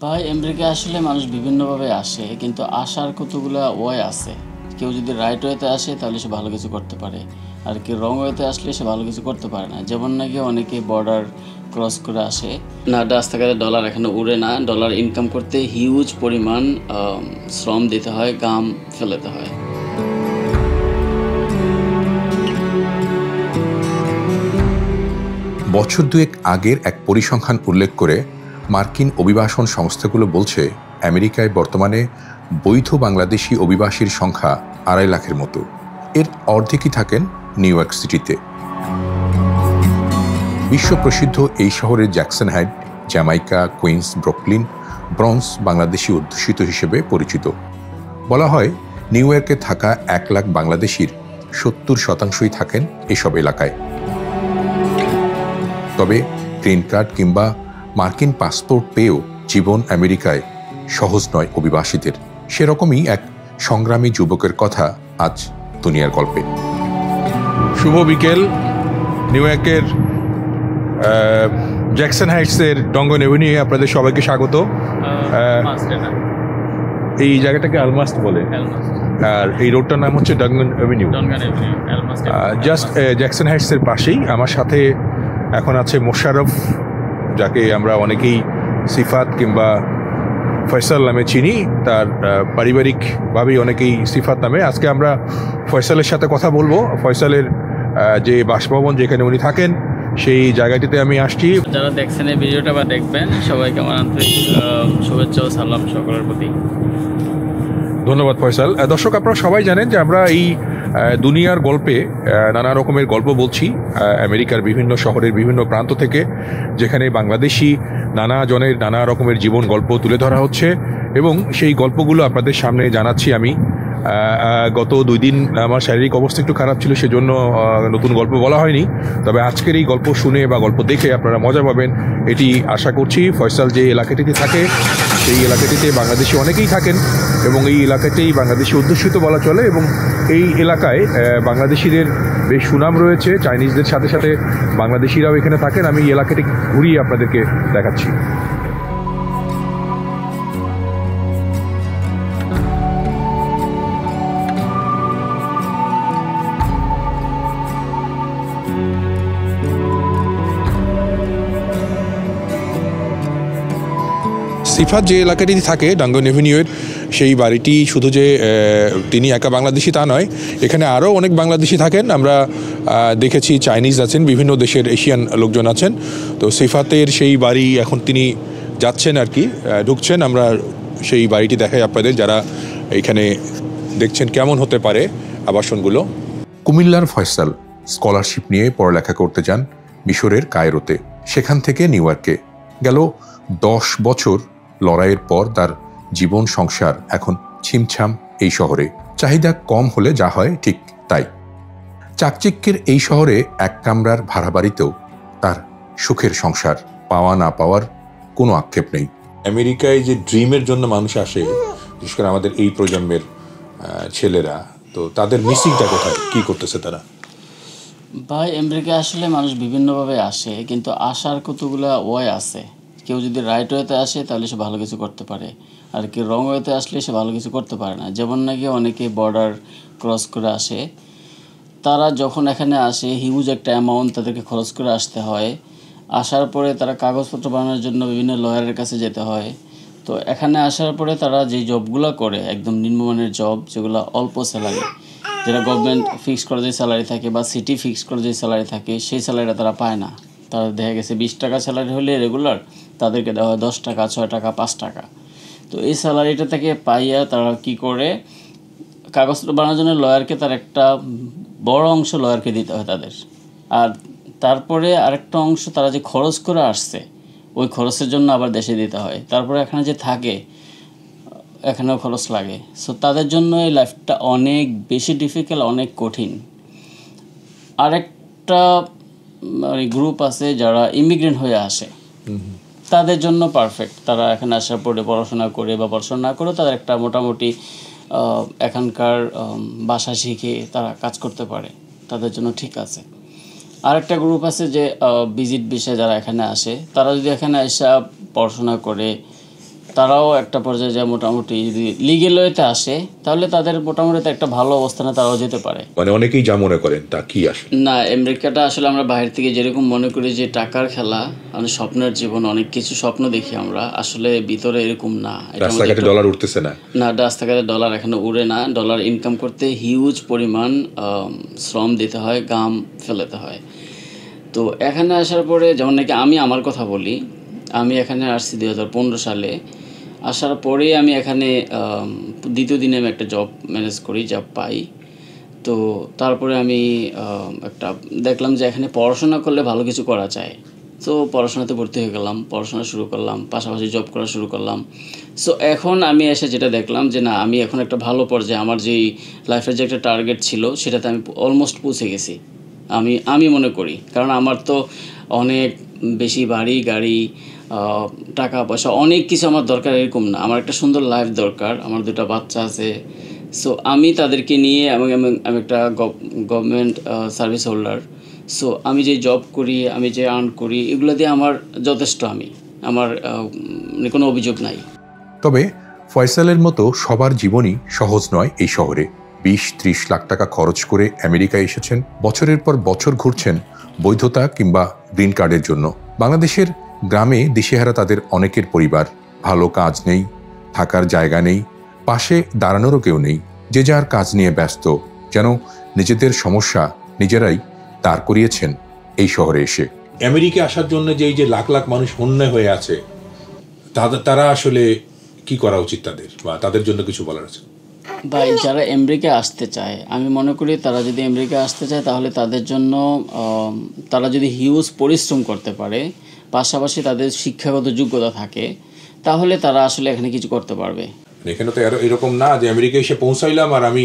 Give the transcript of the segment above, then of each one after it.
ভাই আমেরিকায় আসলে মানুষ বিভিন্নভাবে আসে, কিন্তু আসার কতগুলা ওয়ে আছে। কেউ যদি রাইট ওয়েতে আসে তাহলে সে ভালো কিছু করতে পারে, আর কেউ রং ওয়েতে আসলে সে ভালো কিছু করতে পারে না। যেমন নাকি অনেকে বর্ডার ক্রস করে আসে না, রাস্তাঘাটে ডলার এখানে উড়ে না, ডলার ইনকাম করতে হিউজ পরিমাণ শ্রম দিতে হয়, ঘাম ফেলাতে হয়। বছর দুয়েক আগের এক পরিসংখ্যান উল্লেখ করে মার্কিন অভিবাসন সংস্থাগুলো বলছে আমেরিকায় বর্তমানে বৈধ বাংলাদেশি অভিবাসীর সংখ্যা 2.5 লাখের মতো। এর অর্ধেকই থাকেন নিউ ইয়র্ক সিটিতে। বিশ্বপ্রসিদ্ধ এই শহরের Jackson Height, Jamaica, Queens, Brooklyn, Bronx Bangladeshi অধ্যুষিত হিসেবে পরিচিত। বলা হয় নিউ ইয়র্কে থাকা 1 লাখ বাংলাদেশির 70% থাকেন এসব এলাকায়। তবে গ্রিন কার্ড কিংবা মার্কিন পাসপোর্ট পেয়েও জীবন আমেরিকায় সহজ নয় অভিবাসীদের। সেরকমই এক সংগ্রামী যুবকের কথা আজ দুনিয়ার গল্পে। শুভ বিকেল। নিউ ইয়র্কের জ্যাকসন হাইটসের ডঙ্গন এভিনিউ আপনাদের সবাইকে স্বাগত। এই জায়গাটাকে আলমাস্ট বলে, আর এই রোডটার নাম হচ্ছে ডঙ্গন এভিনিউ। জাস্ট জ্যাকসন হাইটসের পাশেই আমার সাথে এখন আছে মোশাররফ, যাকে আমরা অনেকেই সিফাত কিংবা ফয়সাল নামে চিনি। তার পারিবারিকভাবেই অনেকেই সিফাত নামে। আজকে আমরা ফয়সালের সাথে কথা বলবো। ফয়সালের যে বাসভবন যেখানে উনি থাকেন সেই জায়গাটিতে আমি আসছি। যারা দেখছেন এই ভিডিওটা বা দেখবেন, সবাইকে আমার আন্তরিক শুভেচ্ছা ও সালাম সকলের প্রতি। ধন্যবাদ ফয়সাল। দর্শক, আপনারা সবাই জানেন যে আমরা এই দুনিয়ার গল্পে নানা রকমের গল্প বলছি আমেরিকার বিভিন্ন শহরের বিভিন্ন প্রান্ত থেকে, যেখানে বাংলাদেশি নানা জনের নানা রকমের জীবন গল্প তুলে ধরা হচ্ছে এবং সেই গল্পগুলো আপনাদের সামনে জানাচ্ছি আমি। গত 2 দিন আমার শারীরিক অবস্থা একটু খারাপ ছিল, সেজন্য নতুন গল্প বলা হয়নি। তবে আজকের এই গল্প শুনে বা গল্প দেখে আপনারা মজা পাবেন এটি আশা করছি। ফয়সাল যে এলাকাটিতে থাকে সেই এলাকাটিতে বাংলাদেশি অনেকেই থাকেন এবং এই এলাকাতেই বাংলাদেশি অধ্যুষিত বলা চলে, এবং এই এলাকায় বাংলাদেশিদের বেশ সুনাম রয়েছে। চাইনিজদের সাথে সাথে বাংলাদেশিরাও এখানে থাকেন। আমি এই এলাকাটি ঘুরিয়ে আপনাদেরকে দেখাচ্ছি। সিফাত যে এলাকাটিতে থাকে ডাঙ্গন এভিনিউয়ের, সেই বাড়িটি শুধু যে তিনি একা বাংলাদেশি তা নয়, এখানে আরও অনেক বাংলাদেশি থাকেন। আমরা দেখেছি চাইনিজ আছেন, বিভিন্ন দেশের এশিয়ান লোকজন আছেন। তো সিফাতের সেই বাড়ি এখন তিনি যাচ্ছেন আর কি, ঢুকছেন। আমরা সেই বাড়িটি দেখাই আপনাদের, যারা এখানে দেখছেন কেমন হতে পারে আবাসনগুলো। কুমিল্লার ফয়সাল স্কলারশিপ নিয়ে পড়ালেখা করতে যান মিশরের কায়রোতে, সেখান থেকে নিউ ইয়র্কে। গেল 10 বছর লড়াইয়ের পর তার জীবন সংসার এখন ছিমছাম এই শহরে। চাহিদা কম হলে যা হয় ঠিক তাই। চাকচিক্যের এই শহরে 1 কামরার ভাড়া বাড়িতেও তার সুখের সংসার। পাওয়া না পাওয়ার কোনো আক্ষেপ নেই। আমেরিকায় যে ড্রিমের জন্য মানুষ আসে, বিশেষ করে আমাদের এই প্রজন্মের ছেলেরা, তো তাদের মিসিংটা কোথায়, কি করতেছে তারা? ভাই আমেরিকায় আসলে মানুষ বিভিন্নভাবে আসে, কিন্তু আসার কতগুলা ওয়ে আছে। কেউ যদি রাইট ওয়েতে আসে তাহলে সে ভালো কিছু করতে পারে, আর কেউ রং ওয়েতে আসলে সে ভালো কিছু করতে পারে না। যেমন নাকি অনেকে বর্ডার ক্রস করে আসে। তারা যখন এখানে আসে হিউজ একটা অ্যামাউন্ট তাদেরকে খরচ করে আসতে হয়। আসার পরে তারা কাগজপত্র বানানোর জন্য বিভিন্ন লয়ারের কাছে যেতে হয়। তো এখানে আসার পরে তারা যে জবগুলো করে একদম নিম্নমানের জব, যেগুলো অল্প স্যালারি, যেটা গভর্নমেন্ট ফিক্স করে যে স্যালারি থাকে বা সিটি ফিক্স করে যে স্যালারি থাকে, সেই স্যালারিটা তারা পায় না। তারা দেখা গেছে 20 টাকা স্যালারি হলে রেগুলার, তাদেরকে দেওয়া হয় 10 টাকা, 6 টাকা, 5 টাকা। তো এই স্যালারিটা থেকে পাইয়া তারা কি করে, কাগজপত্র বানানোর জন্য লয়ারকে তার একটা বড় অংশ লয়ারকে দিতে হয় তাদের। আর তারপরে আরেকটা অংশ তারা যে খরচ করে আসছে ওই খরচের জন্য আবার দেশে দিতে হয়। তারপরে এখানে যে থাকে এখানেও খরচ লাগে। সো তাদের জন্য এই লাইফটা অনেক বেশি ডিফিকাল্ট, অনেক কঠিন। আরেকটা গ্রুপ আছে যারা ইমিগ্রেন্ট হয়ে আসে, তাদের জন্য পারফেক্ট। তারা এখানে আসার পরে পড়াশোনা করে বা পড়াশোনা না করে তাদের একটা মোটামুটি এখানকার ভাষা শিখে তারা কাজ করতে পারে, তাদের জন্য ঠিক আছে। আরেকটা গ্রুপ আছে যে ভিজিট বিষয়ে যারা এখানে আসে, তারা যদি এখানে এসে পড়াশোনা করে তারাও একটা পর্যায়ে যায় মোটামুটি যদি লিগেল ওয়েতে আসে তাহলে তাদের মোটামুটি একটা ভালো অবস্থানে তারাও যেতে পারে। মানে অনেকেই যা মনে করেন তা কি আসলে না, আমেরিকাটা আসলে আমরা বাইরে থেকে যেরকম মনে করি যে টাকার খেলা, মানে স্বপ্নের জীবন, অনেক কিছু স্বপ্ন দেখি আমরা, আসলে ভিতরে এরকম না। রাস্তাঘাটে ডলার উঠতেছে না, না রাস্তাঘাটে ডলার এখানে উড়ে না। ডলার ইনকাম করতে হিউজ পরিমাণ শ্রম দিতে হয়, ঘাম ফেলাতে হয়। তো এখানে আসার পরে যেমন নাকি আমি আমার কথা বলি, আমি এখানে আসছি 2015 সালে। আসার পরে আমি এখানে দ্বিতীয় দিনে আমি একটা জব ম্যানেজ করি, জব পাই। তো তারপরে আমি একটা দেখলাম যে এখানে পড়াশোনা করলে ভালো কিছু করা যায়। তো পড়াশোনাতে ভর্তি হয়ে গেলাম, পড়াশোনা শুরু করলাম, পাশাপাশি জব করা শুরু করলাম। সো এখন আমি এসে যেটা দেখলাম যে না, আমি এখন একটা ভালো পর্যায়ে, আমার যেই লাইফের যে একটা টার্গেট ছিল সেটাতে আমি অলমোস্ট পৌঁছে গেছি আমি মনে করি। কারণ আমার তো অনেক বেশি বাড়ি গাড়ি, টাকা পয়সা, অনেক কিছু আমার দরকার এরকম না। আমার একটা সুন্দর লাইফ দরকার, আমার 2টা বাচ্চা আছে। সো আমি তাদেরকে নিয়ে আমি একটা গভর্নমেন্ট সার্ভিস হোল্ডার। সো আমি যে জব করি, আমি যে আর্ন করি, এগুলো দিয়ে আমার যথেষ্ট। আমার কোনো অভিযোগ নাই। তবে ফয়সালের মতো সবার জীবনই সহজ নয় এই শহরে। 20-30 লাখ টাকা খরচ করে আমেরিকায় এসেছেন, বছরের পর বছর ঘুরছেন বৈধতা কিংবা গ্রিন কার্ডের জন্য। বাংলাদেশের গ্রামে দিশেহারা তাদের অনেকের পরিবার, ভালো কাজ নেই, থাকার জায়গা নেই, পাশে দাঁড়ানোরও কেউ নেই, যে যার কাজ নিয়ে ব্যস্ত, যেন নিজেদের সমস্যা নিজেরাই দাঁড় করিয়েছেন এই শহরে এসে। আমেরিকা আসার জন্য যে এই যে লাখ লাখ মানুষ অন্যায় হয়ে আছে, তারা আসলে কি করা উচিত তাদের, বা তাদের জন্য কিছু বলার আছে? ভাই, যারা আমেরিকা আসতে চায়, আমি মনে করি তারা যদি আমেরিকা আসতে চায় তাহলে তাদের জন্য তারা যদি হিউজ পরিশ্রম করতে পারে, পাশাপাশি তাদের শিক্ষাগত যোগ্যতা থাকে, তাহলে তারা আসলে এখানে কিছু করতে পারবে। এখানে তো এরকম না যে আমেরিকা এসে পৌঁছাইলাম আর আমি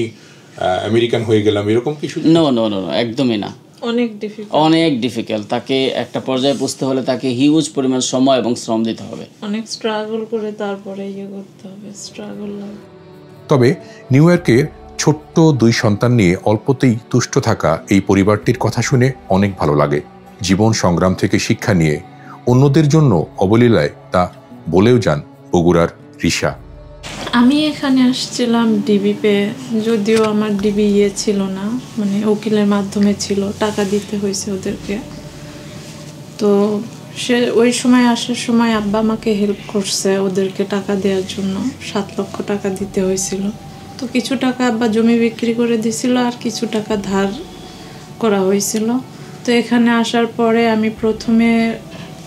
আমেরিকান হয়ে গেলাম, এরকম কিছু নো, একদমই না। অনেক ডিফিকাল্ট। তাকে একটা পর্যায়ে পৌঁছতে হলে তাকে হিউজ পরিমাণ সময় এবং শ্রম দিতে হবে, অনেক স্ট্রাগল করে তারপরে করতে হবে, স্ট্রাগল। তবে নিউ ইয়র্কের ছোট্ট 2 সন্তান নিয়ে অল্পতেই তুষ্ট থাকা এই পরিবারটির কথা শুনে অনেক ভালো লাগে। জীবন সংগ্রাম থেকে শিক্ষা নিয়ে অন্যদের জন্য অবলীলায় তা বলেও যান বগুড়ার রিশা। আমি এখানে আসছিলাম ডিবিতে, যদিও আমার ডিবি ছিল না, মানে উকিলের মাধ্যমে ছিল, টাকা দিতে হয়েছে ওদেরকে। তো ওই সময় আসার সময় আব্বা আমাকে হেল্প করছে ওদেরকে টাকা দেওয়ার জন্য। 7 লক্ষ টাকা দিতে হয়েছিল। তো কিছু টাকা আব্বা জমি বিক্রি করে দিয়েছিল, আর কিছু টাকা ধার করা হয়েছিল। তো এখানে আসার পরে আমি প্রথমে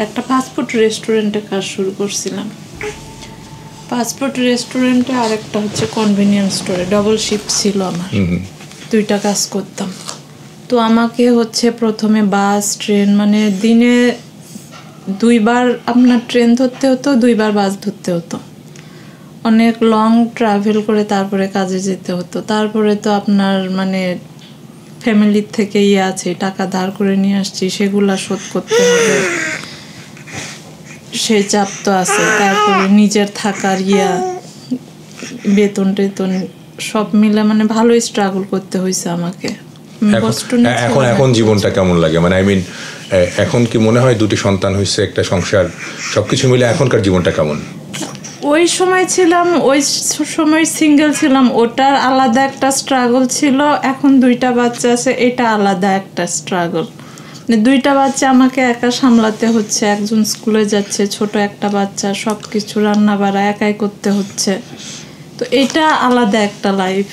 একটা ফাস্টফুড রেস্টুরেন্টে কাজ শুরু করছিলাম। ফাস্টফুড রেস্টুরেন্টে, আর একটা হচ্ছে কনভেনিয়েন্স স্টোরে, ডবল শিফট ছিল আমার, 2টা কাজ করতাম। তো আমাকে প্রথমে বাস ট্রেন, মানে দিনে 2বার আপনার ট্রেন ধরতে হতো, 2বার বাস ধরতে হতো, অনেক লং ট্রাভেল করে তারপরে কাজে যেতে হতো। তারপরে তো আপনার মানে ফ্যামিলির থেকে আছে, টাকা ধার করে নিয়ে আসছি, সেগুলা শোধ করতে হবে, সেই চাপ তো আছে। তারপরে নিজের থাকার বেতন টেতন সব মিলে মানে ভালোই স্ট্রাগল করতে হয়েছে আমাকে। এখন জীবনটা কেমন লাগে, মানে এখন কি মনে হয় 2টি সন্তান হয়েছে, একটা সংসার, সবকিছু মিলে এখনকার জীবনটা কেমন? ওই সময় সিঙ্গেল ছিলাম, ওটার আলাদা একটা স্ট্রাগল ছিল। এখন 2টা বাচ্চা আছে, এটা আলাদা একটা স্ট্রাগল। 2টা বাচ্চা আমাকে একা সামলাতে হচ্ছে, একজন স্কুলে যাচ্ছে, ছোট একটা বাচ্চা, সবকিছু রান্না বাড়া একাই করতে হচ্ছে। তো এটা আলাদা একটা লাইফ,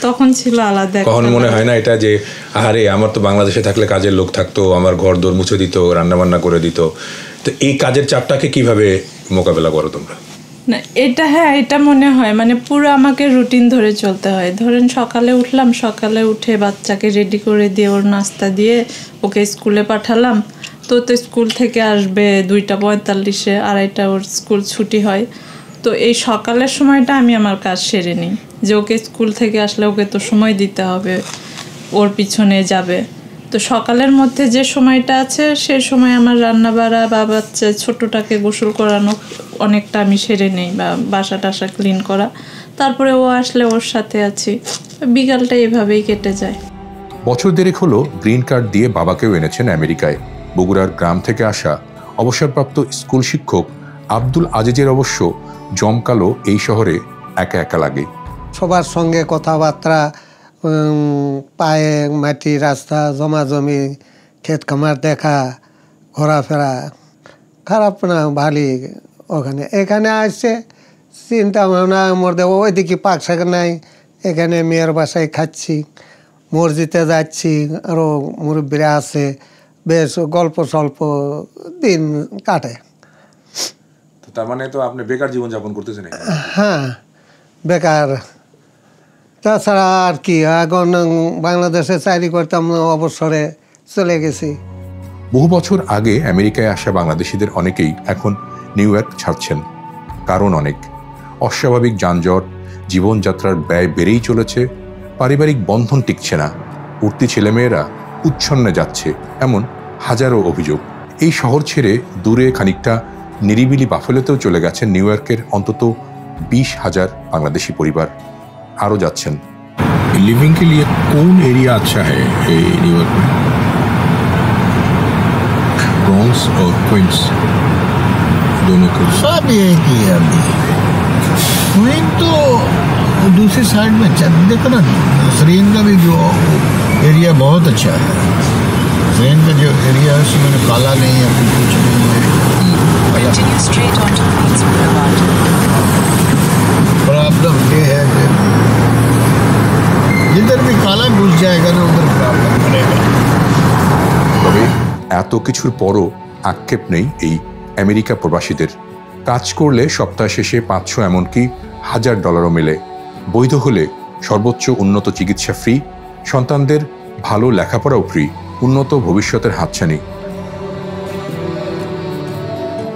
তখন ছিল আলাদা। কখন মনে হয় না এটা যে আরে আমার তো বাংলাদেশে থাকলে কাজের লোক থাকতো, আমার ঘর দোর মুছে দিত, রান্না বান্না করে দিত, তো এই কাজের চাপটাকে কিভাবে মোকাবেলা করো তোমরা? না এটা মনে হয় মানে পুরো আমাকে রুটিন ধরে চলতে হয়। ধরেন সকালে উঠলাম, সকালে উঠে বাচ্চাকে রেডি করে দিয়ে ওর নাস্তা দিয়ে ওকে স্কুলে পাঠালাম। তো স্কুল থেকে আসবে 2:45, 2:30 ওর স্কুল ছুটি হয়। তো এই সকালের সময়টা আমি আমার কাজ সেরে নিই, যে ওকে স্কুল থেকে আসলে ওকে তো সময় দিতে হবে, ওর পিছনে যাবে। তো সকালের মধ্যে যে সময়টা আছে সেই সময় আমার রান্না বাড়া বা বাচ্চা ছোটটাকে গোসল করানো অনেকটা আমি সেরে নেই, বা বাসা টাসা ক্লিন করা। তারপরে ও আসলে ওর সাথে আছি, বিকালটা এভাবেই কেটে যায়। বছর দেড়েক হলো গ্রিন কার্ড দিয়ে বাবাকেও এনেছেন আমেরিকায়। বগুড়ার গ্রাম থেকে আসা অবসরপ্রাপ্ত স্কুল শিক্ষক আব্দুল আজিজের অবশ্য জমকালো এই শহরে একা একা লাগে। সবার সঙ্গে কথাবার্তা, পায়ে মাটি, রাস্তা, জমাজমি, ক্ষেত খামার দেখা, ঘোরাফেরা, খারাপ না, ভালোই। ওখানে এখানে আসছে চিন্তা ভাবনা মধ্যে, ওইদিকে পাক শাক নাই, এখানে মেয়ের বাসায় খাচ্ছি, মসজিদে যাচ্ছি, আরও মুরব্বীরা আছে, বেশ গল্প স্বল্প দিন কাটে। তার মানে তো আপনি বেকার জীবনযাপন করতেছেন? হ্যাঁ, বেকার। তাছাড়া আর কি, এখন বাংলাদেশে চাকরি করতাম, অবসরে চলে গেছি। বহু বছর আগে আমেরিকায় আসা বাংলাদেশিদের অনেকেই এখন নিউ ইয়র্ক ছাড়ছেন। কারণ অনেক, অস্বাভাবিক যানজট, জীবনযাত্রার ব্যয় বেড়েই চলেছে, পারিবারিক বন্ধন টিকছে না, উঠতি ছেলেমেয়েরা উচ্ছন্নে যাচ্ছে, এমন হাজারো অভিযোগ। এই শহর ছেড়ে দূরে খানিকটা নিরিবিলি বাফেলোতেও চলে গেছেন নিউ ইয়র্কের অন্তত 20,000 বাংলাদেশি পরিবার, আরও যাচ্ছেন। लिविंग के लिए कौन एरिया अच्छा है न्यूयॉर्क में? ब्रॉन्क्स और क्वींस दोनों को सब एक ही है अभी। क्वीन तो दूसरी साइड में देखो ना, सरीन का भी जो एरिया बहुत अच्छा है। सरीन का जो एरिया है उसमें काला नहीं है, कुछ नहीं है। प्रॉब्लम ये है कि जिधर भी काला घुस जाएगा ना उधर प्रॉब्लम पड़ेगा। তবে এত কিছুর পরও আক্ষেপ নেই এই আমেরিকা প্রবাসীদের। কাজ করলে সপ্তাহ শেষে 500 এমনকি $1000 মেলে। বৈধ হলে সর্বোচ্চ উন্নত চিকিৎসা ফ্রি, সন্তানদের ভালো লেখাপড়াও ফ্রি, উন্নত ভবিষ্যতের হাতছানি।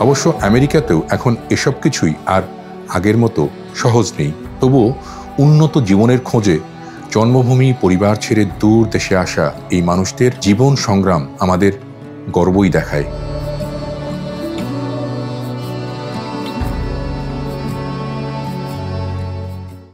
অবশ্য আমেরিকাতেও এখন এসব কিছুই আর আগের মতো সহজ নেই। তবুও উন্নত জীবনের খোঁজে জন্মভূমি, পরিবার ছেড়ে দূর দেশে আসা এই মানুষদের জীবন সংগ্রাম আমাদের গর্বই দেখায়।